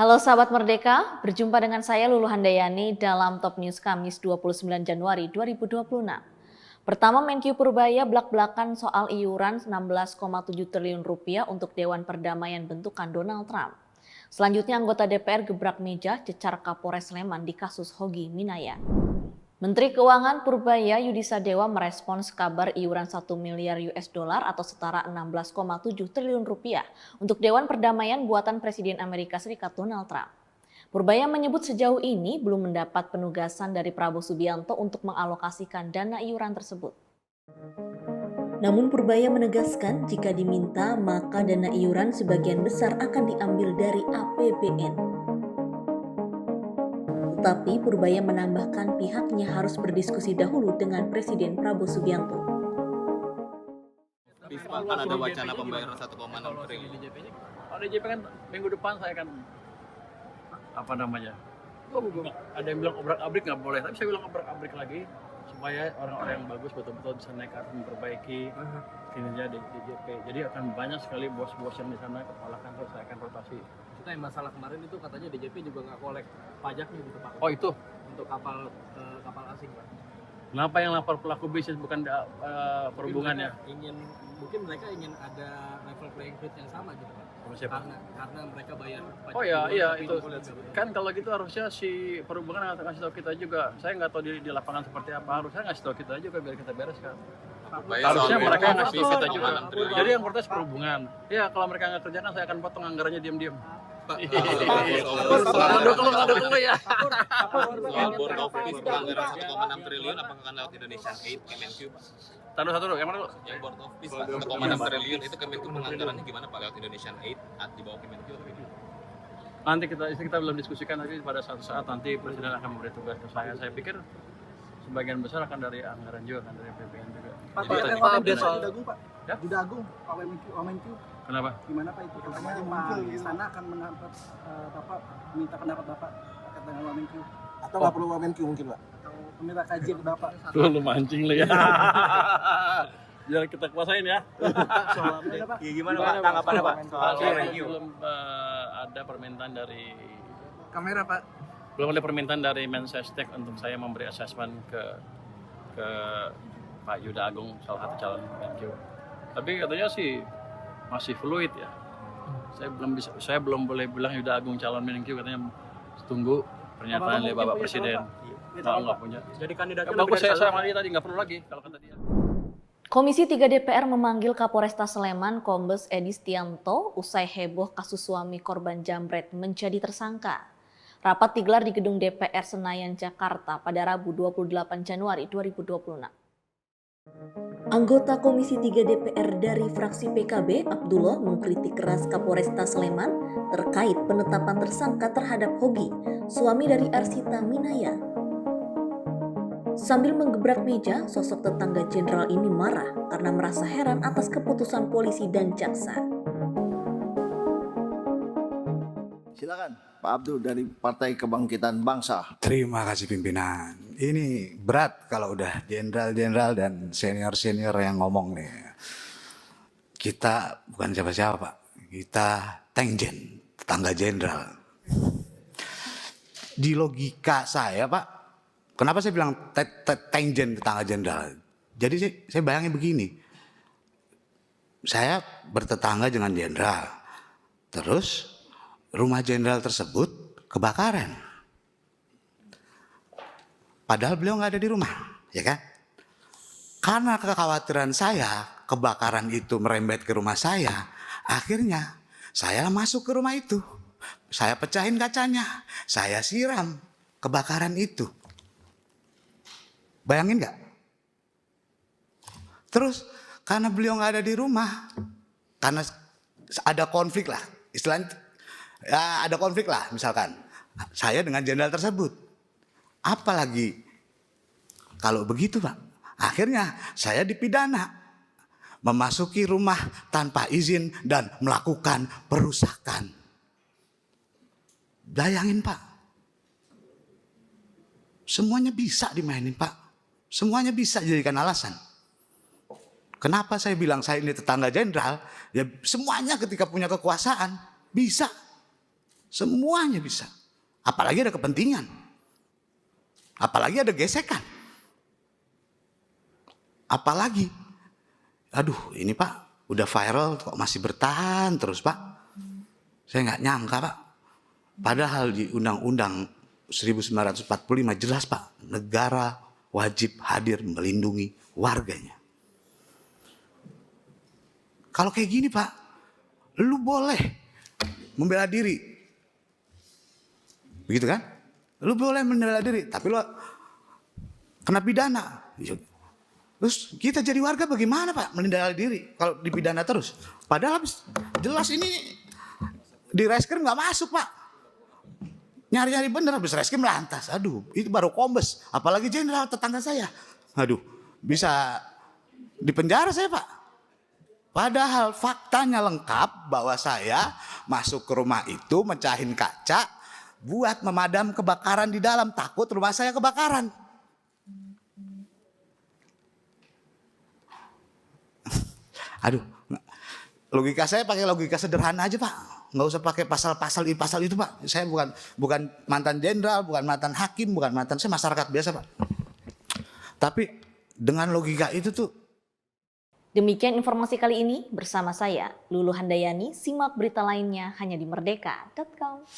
Halo sahabat Merdeka, berjumpa dengan saya Lulu Handayani dalam Top News Kamis 29 Januari 2026. Pertama, Menkyu Purbaya blak-blakan soal iuran 16,7 triliun rupiah untuk Dewan Perdamaian bentukan Donald Trump. Selanjutnya, anggota DPR gebrak meja cecar Kapolres Sleman di kasus Hogi Minaya. Menteri Keuangan Purbaya Yudi Sadewa merespons kabar iuran 1 miliar US dollar atau setara 16,7 triliun rupiah untuk Dewan Perdamaian buatan Presiden Amerika Serikat Donald Trump. Purbaya menyebut sejauh ini belum mendapat penugasan dari Prabowo Subianto untuk mengalokasikan dana iuran tersebut. Namun Purbaya menegaskan jika diminta maka dana iuran sebagian besar akan diambil dari APBN. Tetapi Purbaya menambahkan pihaknya harus berdiskusi dahulu dengan Presiden Prabowo Subianto. Kan ada wacana pembayaran 1,6 triliun. Kalau DJP kan minggu depan saya akan ada yang bilang obrak-abrik nggak boleh, tapi saya bilang obrak-abrik lagi supaya orang-orang yang bagus betul-betul bisa naik atas memperbaiki kinerja DJP. Jadi akan banyak sekali bos-bos yang di sana, kepala kantor saya akan rotasi. Kita yang masalah kemarin itu katanya DJP juga nggak kolek pajaknya gitu Pak. Oh itu? Untuk kapal asing Pak. Kenapa yang lapor pelaku bisnis bukan perhubungan ya? Mungkin mereka ingin ada level playing field yang sama gitu Pak. Siapa? Karena mereka bayar pajak. Oh iya itu kan kalau gitu harusnya si perhubungan ngasih tahu kita juga. Saya nggak tahu di lapangan seperti apa, harusnya ngasih tahu kita juga biar kita bereskan. Harusnya mereka yang ngasih tahu kita juga. Jadi yang protes perhubungan. Ya kalau mereka nggak kerjakan saya akan potong anggarannya diam-diam. Dulu ya. Soal board of peace penganggaran 1,6 triliun apakah akan lewat Indonesian Aid Kemenkyu Pak? Taruh yang mana? Yang board of peace Pak 1,6 triliun itu Kemenkyu penganggarannya gimana Pak, lewat Indonesian Aid di bawah Kemenkyu atau gimana? Nanti kita belum diskusikan, tapi pada suatu saat nanti Presiden akan memberi tugas ke saya. Saya pikir sebagian besar akan dari anggaran juga, akan dari APBN juga. Pak, Judagung Pak. Ya? Judagung, Pak Wamenkyu. Kenapa? Gimana Pak itu? Katanya Pak Istana akan mendapat Bapak minta pendapat Bapak terkait dengan Wamenkyu. Atau nggak perlu Wamenkyu mungkin Pak? Atau meminta kajian ke Bapak. Lu mancing lu ya. Biar kita kuasain ya. Soalnya Pak. Ya gimana Pak? Tanggapannya Pak? Soal Kemenkyu. Belum ada permintaan dari Kamera Pak. belum ada permintaan dari Mensesnek untuk saya memberi assessment ke Pak Yuda Agung, salah satu calon Kemenkyu. Tapi katanya sih masih fluid ya. Saya belum boleh bilang Yuda Agung calon Kemenkyu, katanya tunggu pernyataan dari Bapak Presiden. Nggak punya. Jadi kandidatnya Bagus, saya sama dia tadi nggak perlu lagi kalau kata dia. Komisi 3 DPR memanggil Kapolresta Sleman Kombes Edi Stianto usai heboh kasus suami korban jambret menjadi tersangka. Rapat digelar di gedung DPR Senayan, Jakarta pada Rabu 28 Januari 2026. Anggota Komisi 3 DPR dari fraksi PKB, Abdullah, mengkritik keras Kapolresta Sleman terkait penetapan tersangka terhadap Hogi, suami dari Arsita Minaya. Sambil menggebrak meja, sosok tetangga jenderal ini marah karena merasa heran atas keputusan polisi dan jaksa. Silakan Pak Abdul dari Partai Kebangkitan Bangsa. Terima kasih pimpinan. Ini berat kalau udah jenderal-jenderal dan senior-senior yang ngomong nih. Kita bukan siapa-siapa Pak. Kita tengjen, tetangga jenderal. Di logika saya Pak, kenapa saya bilang tengjen tetangga jenderal? Jadi saya bayangin begini. Saya bertetangga dengan jenderal. Terus rumah jenderal tersebut kebakaran. Padahal beliau nggak ada di rumah, ya kan? Karena kekhawatiran saya kebakaran itu merembet ke rumah saya, akhirnya saya masuk ke rumah itu. Saya pecahin kacanya, saya siram kebakaran itu. Bayangin nggak? Terus karena beliau nggak ada di rumah, karena ada konflik lah, istilahnya ya ada konflik lah, misalkan saya dengan jenderal tersebut. Apalagi kalau begitu Pak, akhirnya saya dipidana memasuki rumah tanpa izin dan melakukan perusakan. Bayangin Pak, semuanya bisa dimainin Pak, semuanya bisa dijadikan alasan. Kenapa saya bilang saya ini tetangga jenderal? Ya semuanya ketika punya kekuasaan bisa. Semuanya bisa. Apalagi ada kepentingan. Apalagi ada gesekan. Apalagi, aduh ini Pak, udah viral kok masih bertahan terus Pak. Saya nggak nyangka Pak. Padahal di Undang-Undang 1945 jelas Pak, negara wajib hadir melindungi warganya. Kalau kayak gini Pak, lu boleh membela diri. Begitu kan? Lu boleh membela diri, tapi lu kena pidana. Terus kita jadi warga bagaimana Pak melindungi diri kalau dipidana terus? Padahal jelas ini di reskrim nggak masuk Pak. Nyari-nyari bener habis reskrim lantas. Aduh itu baru kombes. Apalagi jenderal tetangga saya. Aduh bisa dipenjara saya Pak. Padahal faktanya lengkap bahwa saya masuk ke rumah itu mecahin kaca buat memadam kebakaran di dalam. Takut rumah saya kebakaran. Aduh, logika saya pakai logika sederhana aja Pak. Nggak usah pakai pasal-pasal itu Pak. Saya bukan mantan jenderal, bukan mantan hakim, bukan mantan, saya masyarakat biasa Pak. Tapi dengan logika itu tuh. Demikian informasi kali ini bersama saya, Lulu Handayani. Simak berita lainnya hanya di merdeka.com.